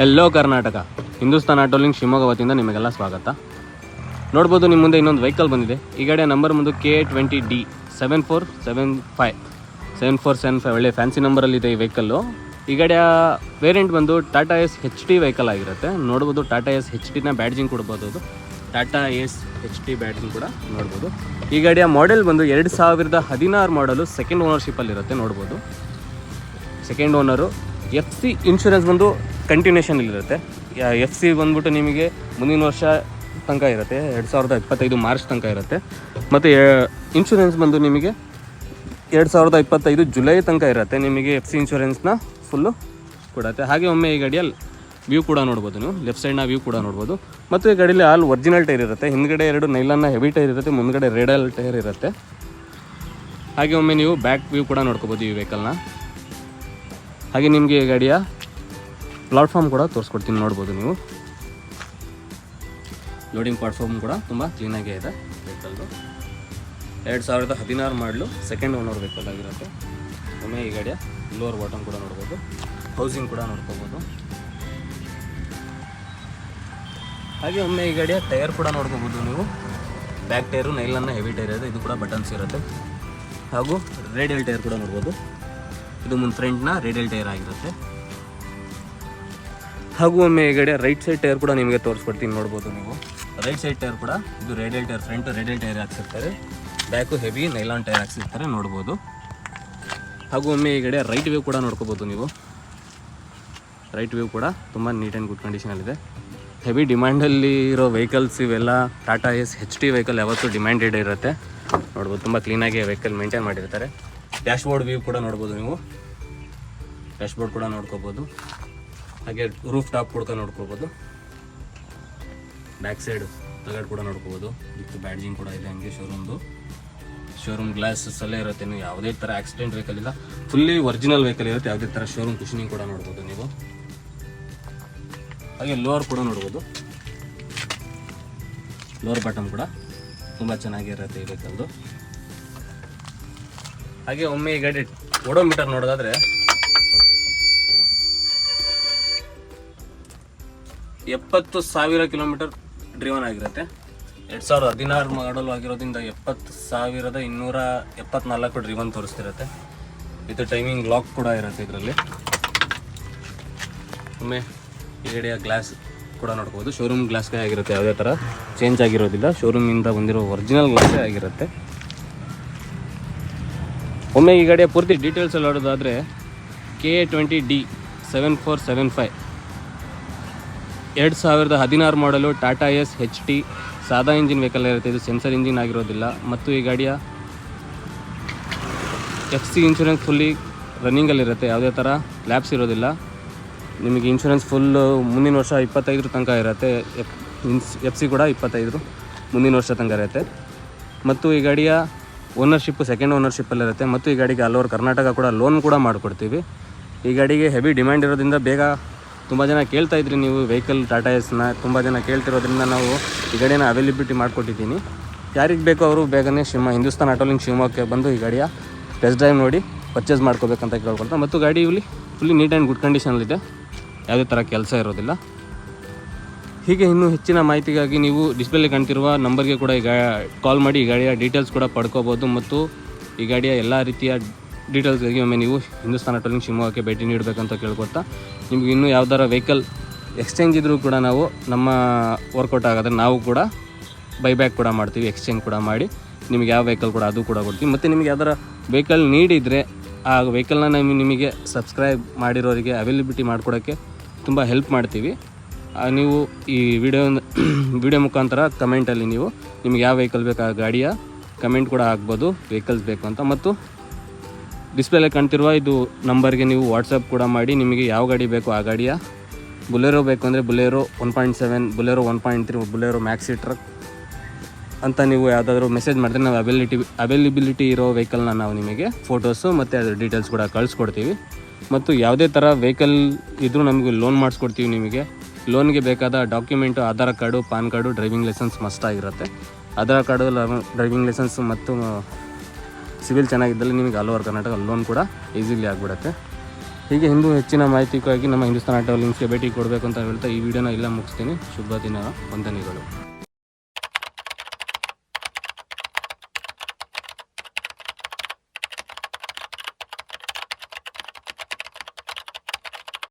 Hello Karnataka, Hindustan auto link Shivamogga ವತಿಯಿಂದ ನಿಮಗೆಲ್ಲ ಸ್ವಾಗತ. ನೋಡ್ಬೋದು ನಿಮ್ಮ ಮುಂದೆ ಇನ್ನೊಂದು ವೆಹಿಕಲ್ ಬಂದಿದೆ. ಈ ಗಾಡಿಯ ನಂಬರ್ ಬಂದು KA20D 7475 ಒಳ್ಳೆ ಫ್ಯಾನ್ಸಿ ನಂಬರಲ್ಲಿದೆ ಈ ವೆಹಿಕಲ್ಲು. ಈ ಗಾಡಿಯ ವೇರಿಯಂಟ್ ಬಂದು ಟಾಟಾ Ace Ht ವೆಹಿಕಲ್ ಆಗಿರುತ್ತೆ. ನೋಡ್ಬೋದು ಟಾಟಾ Ace Htನ ಬ್ಯಾಡ್ಜಿಂಗ್ ಕೊಡ್ಬೋದು. ಅದು ಟಾಟಾ Ace Ht ಬ್ಯಾಡ್ಜಿಂಗ್ ಕೂಡ ನೋಡ್ಬೋದು. ಈ ಗಾಡಿಯ ಮಾಡೆಲ್ ಬಂದು 2016 ಮಾಡಲು ಸೆಕೆಂಡ್ ಓನರ್ಶಿಪ್ಪಲ್ಲಿರುತ್ತೆ. ನೋಡ್ಬೋದು ಸೆಕೆಂಡ್ ಓನರು. FC ಇನ್ಶೂರೆನ್ಸ್ ಬಂದು ಕಂಟಿನ್ಯೂಷನಲ್ಲಿರುತ್ತೆ. FC ಬಂದ್ಬಿಟ್ಟು ನಿಮಗೆ ಮುಂದಿನ ವರ್ಷ ತನಕ ಇರುತ್ತೆ, 2025 ಮಾರ್ಚ್ ತನಕ ಇರುತ್ತೆ. ಮತ್ತು ಇನ್ಶೂರೆನ್ಸ್ ಬಂದು ನಿಮಗೆ 2025 ಜುಲೈ ತನಕ ಇರುತ್ತೆ. ನಿಮಗೆ FC ಇನ್ಶೂರೆನ್ಸ್ನ ಫುಲ್ಲು ಕೊಡುತ್ತೆ. ಹಾಗೆ ಒಮ್ಮೆ ಈ ಗಾಡಿಯಲ್ಲಿ ವ್ಯೂ ಕೂಡ ನೋಡ್ಬೋದು, ನೀವು ಲೆಫ್ಟ್ ಸೈಡ್ನ ವ್ಯೂ ಕೂಡ ನೋಡ್ಬೋದು. ಮತ್ತು ಈ ಗಾಡಿಯಲ್ಲಿ ಆಲ್ ಒರಿಜಿನಲ್ ಟೈರ್ ಇರುತ್ತೆ. ಹಿಂದ್ಗಡೆ 2 ನೈಲಾನ್ನ ಹೆವಿ ಟೈರ್ ಇರುತ್ತೆ, ಮುಂದ್ಗಡೆ ರೇಡಲ್ ಟೈರ್ ಇರುತ್ತೆ. ಹಾಗೆ ಒಮ್ಮೆ ನೀವು ಬ್ಯಾಕ್ ವ್ಯೂ ಕೂಡ ನೋಡ್ಕೋಬೋದು ಈ ವೆಹಿಕಲ್ನ. ಹಾಗೆ ನಿಮಗೆ ಈ ಗಾಡಿಯ ಪ್ಲಾಟ್ಫಾರ್ಮ್ ಕೂಡ ತೋರಿಸ್ಕೊಡ್ತೀನಿ, ನೋಡ್ಬೋದು ನೀವು. ಲೋಡಿಂಗ್ ಪ್ಲಾಟ್ಫಾರ್ಮ್ ಕೂಡ ತುಂಬ ಕ್ಲೀನಾಗೇ ಇದೆ ವೆಹಿಕಲ್ದು. 2016 ಮಾಡಲು ಸೆಕೆಂಡ್ ಓನರ್ ವೆಹಿಕಲ್ ಆಗಿರುತ್ತೆ. ಒಮ್ಮೆ ಈ ಗಾಡಿಯ ಲೋವರ್ ಬಾಟಮ್ ಕೂಡ ನೋಡ್ಬೋದು, ಹೌಸಿಂಗ್ ಕೂಡ ನೋಡ್ಕೋಬೋದು. ಹಾಗೆ ಒಮ್ಮೆ ಈ ಗಾಡಿಯ ಟೈರ್ ಕೂಡ ನೋಡ್ಕೋಬೋದು ನೀವು. ಬ್ಯಾಕ್ ಟೈರು ನೈಲನ್ನ ಹೆವಿ ಟೈರ್ ಇದೆ, ಇದು ಕೂಡ ಬಟನ್ಸ್ ಇರುತ್ತೆ. ಹಾಗೂ ರೇಡಿಯಲ್ ಟೈರ್ ಕೂಡ ನೋಡ್ಬೋದು, ಇದು ಫ್ರಂಟ್ನ ರೇಡಿಯಲ್ ಟೈರ್ ಆಗಿರುತ್ತೆ. ಹಾಗೂ ಒಮ್ಮೆ ಈ ಗಾಡಿಯ ರೈಟ್ ಸೈಡ್ ಟೈರ್ ಕೂಡ ನಿಮಗೆ ತೋರಿಸ್ಕೊಡ್ತೀನಿ, ನೋಡ್ಬೋದು ನೀವು. ರೈಟ್ ಸೈಡ್ ಟೈರ್ ಕೂಡ ಇದು radial tyre, front radial tyre ಹಾಕ್ಸಿರ್ತಾರೆ, ಬ್ಯಾಕು ಹೆವಿ ನೈಲಾನ್ ಟೈರ್ ಹಾಕ್ಸಿರ್ತಾರೆ, ನೋಡ್ಬೋದು. ಹಾಗೂ ಒಮ್ಮೆ ಈ ಗಾಡಿಯ ರೈಟ್ ವ್ಯೂ ಕೂಡ ನೋಡ್ಕೋಬೋದು ನೀವು. ರೈಟ್ ವ್ಯೂ ಕೂಡ ತುಂಬ ನೀಟ್ ಆ್ಯಂಡ್ ಗುಡ್ ಕಂಡೀಷನಲ್ಲಿದೆ. ಹೆವಿ ಡಿಮ್ಯಾಂಡಲ್ಲಿ ಇರೋ ವೆಹಿಕಲ್ಸ್ ಇವೆಲ್ಲ ಟಾಟಾ Ace Ht ವೆಹಿಕಲ್ ಯಾವತ್ತೂ ಡಿಮ್ಯಾಂಡೆಡ್ ಇರುತ್ತೆ. ನೋಡ್ಬೋದು ತುಂಬ ಕ್ಲೀನಾಗಿ ವೆಹಿಕಲ್ ಮೇಂಟೈನ್ ಮಾಡಿರ್ತಾರೆ. ಡ್ಯಾಶ್ಬೋರ್ಡ್ ವ್ಯೂ ಕೂಡ ನೋಡ್ಬೋದು ನೀವು, ಡ್ಯಾಶ್ಬೋರ್ಡ್ ಕೂಡ ನೋಡ್ಕೋಬೋದು. ಹಾಗೆ ರೂಫ್ ಟಾಪ್ ಕೂಡ ನೋಡ್ಕೋಬೋದು. ಬ್ಯಾಕ್ ಸೈಡ್ ತಗಡ್ ಕೂಡ ನೋಡ್ಕೋಬೋದು. ವಿತ್ ಬ್ಯಾಡ್ಜಿಂಗ್ ಕೂಡ ಇದೆ. ಹಂಗೆ ಶೋರೂಮ್ ಗ್ಲಾಸಸ್ ಎಲ್ಲ ಇರುತ್ತೆ. ನೀವು ಯಾವುದೇ ಥರ ಆಕ್ಸಿಡೆಂಟ್ ವೆಹಿಕಲ್ ಇಲ್ಲ, ಫುಲ್ಲಿ ಒರಿಜಿನಲ್ ವೆಹಿಕಲ್ ಇರುತ್ತೆ. ಯಾವುದೇ ಥರ ಶೋರೂಮ್ ಕುಷನಿಂಗ್ ಕೂಡ ನೋಡ್ಬೋದು ನೀವು. ಹಾಗೆ ಲೋವರ್ ಕೂಡ ನೋಡ್ಬೋದು, ಲೋವರ್ ಬಾಟಮ್ ಕೂಡ ತುಂಬ ಚೆನ್ನಾಗಿರುತ್ತೆ ಈ ವೆಹಿಕಲ್ದು. ಹಾಗೆ ಒಮ್ಮೆ ಈ ಗಾಡಿ ಓಡೋಮೀಟರ್ ನೋಡೋದಾದ್ರೆ 70,000 ಕಿಲೋಮೀಟರ್ ಡ್ರಿವನ್ ಆಗಿರುತ್ತೆ. 2016 ಮಾಡಲು ಆಗಿರೋದ್ರಿಂದ 70,274 ಡ್ರಿವನ್ ತೋರಿಸ್ತಿರುತ್ತೆ. ಇದು ಟೈಮಿಂಗ್ ಲಾಕ್ ಕೂಡ ಇರುತ್ತೆ ಇದರಲ್ಲಿ. ಒಮ್ಮೆ ಈ ಗಾಡಿಯ ಗ್ಲಾಸ್ ಕೂಡ ನೋಡ್ಬೋದು, ಶೋರೂಮ್ ಗ್ಲಾಸ್ಗೆ ಆಗಿರುತ್ತೆ, ಯಾವುದೇ ಥರ ಚೇಂಜ್ ಆಗಿರೋದಿಲ್ಲ. ಶೋರೂಮಿಂದ ಬಂದಿರೋ ಒರಿಜಿನಲ್ ಗ್ಲಾಸೇ ಆಗಿರುತ್ತೆ. ಒಮ್ಮೆ ಈ ಗಾಡಿಯ ಪೂರ್ತಿ ಡೀಟೇಲ್ಸ್ ಎಲ್ಲ ನೋಡೋದಾದರೆ KA20D 7475 2016 ಮಾಡಲು ಟಾಟಾ Ace Ht ಸಾದಾ ಇಂಜಿನ್ ವೆಹಿಕಲ್ ಇರುತ್ತೆ. ಇದು ಸೆನ್ಸರ್ ಇಂಜಿನ್ ಆಗಿರೋದಿಲ್ಲ. ಮತ್ತು ಈ ಗಾಡಿಯ FC ಇನ್ಶೂರೆನ್ಸ್ ಫುಲ್ಲಿ ರನ್ನಿಂಗಲ್ಲಿರುತ್ತೆ, ಯಾವುದೇ ಥರ ಲ್ಯಾಪ್ಸ್ ಇರೋದಿಲ್ಲ. ನಿಮಗೆ ಇನ್ಶೂರೆನ್ಸ್ ಫುಲ್ಲು ಮುಂದಿನ ವರ್ಷ 25 ತನಕ ಇರುತ್ತೆ. FC ಕೂಡ 25 ಮುಂದಿನ ವರ್ಷ ತನಕ ಇರುತ್ತೆ. ಮತ್ತು ಈ ಗಾಡಿಯ ಓನರ್ಶಿಪ್ಪು ಸೆಕೆಂಡ್ ಓನರ್ಶಿಪ್ಪಲ್ಲಿರುತ್ತೆ. ಮತ್ತು ಈ ಗಾಡಿಗೆ ಆಲ್ ಓವರ್ ಕರ್ನಾಟಕ ಕೂಡ ಲೋನ್ ಕೂಡ ಮಾಡಿಕೊಡ್ತೀವಿ. ಈ ಗಾಡಿಗೆ ಹೆವಿ ಡಿಮ್ಯಾಂಡ್ ಇರೋದ್ರಿಂದ ಬೇಗ ತುಂಬ ಜನ ಕೇಳ್ತಾ ಇದ್ರಿ ನೀವು ವೆಹಿಕಲ್ ಟಾಟಾ Aceನ. ತುಂಬ ಜನ ಕೇಳ್ತಿರೋದ್ರಿಂದ ನಾವು ಈ ಗಾಡಿನ ಅವೈಲಬಿಲಿಟಿ ಮಾಡಿಕೊಟ್ಟಿದ್ದೀನಿ. ಯಾರಿಗೆ ಬೇಕೋ ಅವರು ಬೇಗನೆ ಹಿಂದೂಸ್ತಾನ್ ಆಟೋ ಲಿಂಕ್ ಶಿವಮೊಗ್ಗಕ್ಕೆ ಬಂದು ಈ ಗಾಡಿಯ ಟೆಸ್ಟ್ ಡ್ರೈವ್ ನೋಡಿ ಪರ್ಚೇಸ್ ಮಾಡ್ಕೋಬೇಕಂತ ಕೇಳ್ಕೊಳ್ತಾರೆ. ಮತ್ತು ಗಾಡಿ ಇಲ್ಲಿ ಫುಲ್ಲಿ ನೀಟ್ ಆ್ಯಂಡ್ ಗುಡ್ ಕಂಡೀಷನಲ್ಲಿದೆ, ಯಾವುದೇ ಥರ ಕೆಲಸ ಇರೋದಿಲ್ಲ. ಹೀಗೆ ಇನ್ನೂ ಹೆಚ್ಚಿನ ಮಾಹಿತಿಗಾಗಿ ನೀವು ಡಿಸ್ಪ್ಲೇಲಿ ಕಾಣ್ತಿರುವ ನಂಬರ್ಗೆ ಕೂಡ ಈಗ ಕಾಲ್ ಮಾಡಿ ಈ ಗಾಡಿಯ ಡೀಟೇಲ್ಸ್ ಕೂಡ ಪಡ್ಕೋಬೋದು. ಮತ್ತು ಈ ಗಾಡಿಯ ಎಲ್ಲ ರೀತಿಯ ಡೀಟೇಲ್ಸ್ಗಾಗಿ ಒಮ್ಮೆ ನೀವು ಹಿಂದೂಸ್ತಾನ್ ಆಟೋ ಲಿಂಕ್ ಶಿವಮೊಗ್ಗಕ್ಕೆ ಭೇಟಿ ನೀಡಬೇಕಂತ ಕೇಳ್ಕೊತಾ, ನಿಮ್ಗೆ ಇನ್ನೂ ಯಾವ್ದಾರ ವೆಹಿಕಲ್ ಎಕ್ಸ್ಚೇಂಜ್ ಇದ್ದರೂ ಕೂಡ ನಾವು ನಮ್ಮ ವರ್ಕೌಟ್ ಆಗೋದ್ರೆ ನಾವು ಕೂಡ ಬೈಬ್ಯಾಕ್ ಕೂಡ ಮಾಡ್ತೀವಿ, ಎಕ್ಸ್ಚೇಂಜ್ ಕೂಡ ಮಾಡಿ ನಿಮಗೆ ಯಾವ ವೆಹಿಕಲ್ ಕೂಡ ಅದು ಕೂಡ ಕೊಡ್ತೀವಿ. ಮತ್ತು ನಿಮಗೆ ಯಾವ್ದಾರ ವೆಹಿಕಲ್ ನೀಡಿದರೆ ಆ ವೆಹಿಕಲ್ನ ನಿಮಗೆ ಸಬ್ಸ್ಕ್ರೈಬ್ ಮಾಡಿರೋರಿಗೆ ಅವೈಲಬಿಲಿಟಿ ಮಾಡಿಕೊಡೋಕ್ಕೆ ತುಂಬ ಹೆಲ್ಪ್ ಮಾಡ್ತೀವಿ. ನೀವು ಈ ವಿಡಿಯೋ ಮುಖಾಂತರ ಕಮೆಂಟಲ್ಲಿ ನೀವು ನಿಮ್ಗೆ ಯಾವ ವೆಹಿಕಲ್ ಬೇಕು ಆ ಗಾಡಿಯ ಕಮೆಂಟ್ ಕೂಡ ಆಗ್ಬೋದು, ವೆಹಿಕಲ್ಸ್ ಬೇಕು ಅಂತ. ಮತ್ತು ಡಿಸ್ಪ್ಲೇಲಿ ಕಾಣ್ತಿರುವ ಇದು ನಂಬರ್ಗೆ ನೀವು ವಾಟ್ಸಪ್ ಕೂಡ ಮಾಡಿ ನಿಮಗೆ ಯಾವ ಗಾಡಿ ಬೇಕು ಆ ಗಾಡಿಯ ಬುಲೆರೋ ಬೇಕು ಅಂದರೆ ಬುಲೆರೋ 1.7, ಬುಲೆರೋ 1.3, ಬುಲೆರೋ ಮ್ಯಾಕ್ಸಿ ಟ್ರಕ್ ಅಂತ ನೀವು ಯಾವುದಾದ್ರೂ ಮೆಸೇಜ್ ಮಾಡಿದ್ರೆ ನಾವು ಅವೈಲಬಿಲಿಟಿ ಇರೋ ವೆಹಿಕಲ್ನ ನಾವು ನಿಮಗೆ ಫೋಟೋಸು ಮತ್ತು ಅದ್ರ ಡೀಟೇಲ್ಸ್ ಕೂಡ ಕಳಿಸ್ಕೊಡ್ತೀವಿ. ಮತ್ತು ಯಾವುದೇ ಥರ ವೆಹಿಕಲ್ ಇದ್ದರೂ ನಮಗೆ ಲೋನ್ ಮಾಡಿಸ್ಕೊಡ್ತೀವಿ. ನಿಮಗೆ ಲೋನ್ಗೆ ಬೇಕಾದ document Aadhaar card, PAN card, driving licence must ಆಗಿರುತ್ತೆ. ಆಧಾರ್ ಕಾರ್ಡು, ಡ್ರೈವಿಂಗ್ ಲೈಸೆನ್ಸ್ ಮತ್ತು ಸಿವಿಲ್ ಚೆನ್ನಾಗಿದ್ದಲ್ಲಿ ನಿಮಗೆ ಆಲ್ ಓವರ್ ಕರ್ನಾಟಕ ಲೋನ್ ಕೂಡ ಈಸಿಲಿ ಆಗಿಬಿಡುತ್ತೆ. ಹೀಗೆ ಇನ್ನೂ ಹೆಚ್ಚಿನ ಮಾಹಿತಿಗಾಗಿ ನಮ್ಮ ಹಿಂದೂಸ್ತಾನ್ ಆಟೋ ಲಿಂಕ್ಸ್ಗೆ ಭೇಟಿ ಕೊಡಬೇಕು ಅಂತ ಹೇಳ್ತಾ ಈ ವಿಡಿಯೋನ ಇಲ್ಲ ಮುಗಿಸ್ತೀನಿ. ಶುಭ ದಿನ, ವಂದನೆಗಳು.